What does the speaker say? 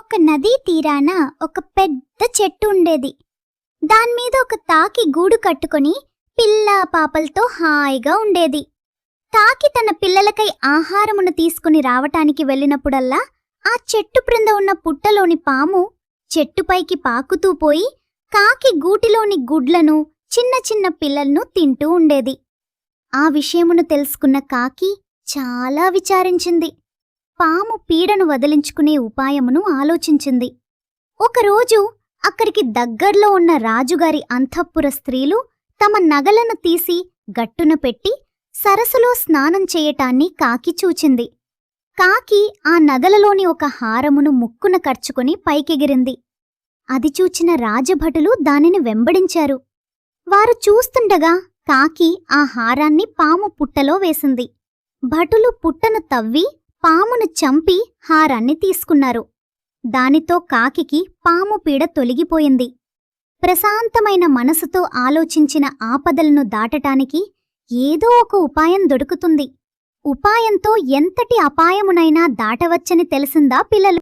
ఒక నదీ తీరాన ఒక పెద్ద చెట్టు ఉండేది. దాన్మీద ఒక కాకి గూడు కట్టుకొని పిల్లా పాపలతో హాయిగా ఉండేది. కాకి తన పిల్లలకై ఆహారమును తీసుకుని రావటానికి వెళ్ళినప్పుడల్లా ఆ చెట్టు క్రింద ఉన్న పుట్టలోని పాము చెట్టుపైకి పాకుతూ పోయి కాకి గూటిలోని గుడ్లను చిన్న చిన్న పిల్లలను తింటూ ఉండేది. ఆ విషయమును తెలుసుకున్న కాకి చాలా విచారించింది. పాము పీడను వదిలించుకునే ఉపాయమును ఆలోచించింది. ఒకరోజు అక్కడికి దగ్గర్లో ఉన్న రాజుగారి అంతఃపుర స్త్రీలు తమ నగలను తీసి గట్టున పెట్టి సరస్సులో స్నానం చేయటాన్ని కాకి చూచింది. కాకి ఆ నగలలోని ఒక హారమును ముక్కున కర్చుకుని పైకెగిరింది. అది చూచిన రాజభటులు దానిని వెంబడించారు. వారు చూస్తుండగా కాకి ఆ హారాన్ని పాము పుట్టలో వేసింది. భటులు పుట్టను తవ్వి పామును చంపి హారాన్ని తీసుకున్నారు. దానితో కాకికి పాము పీడ తొలగిపోయింది. ప్రశాంతమైన మనసుతో ఆలోచించిన ఆపదలను దాటటానికి ఏదో ఒక ఉపాయం దొరుకుతుంది. ఉపాయంతో ఎంతటి అపాయమునైనా దాటవచ్చని తెలిసిందా పిల్లలు?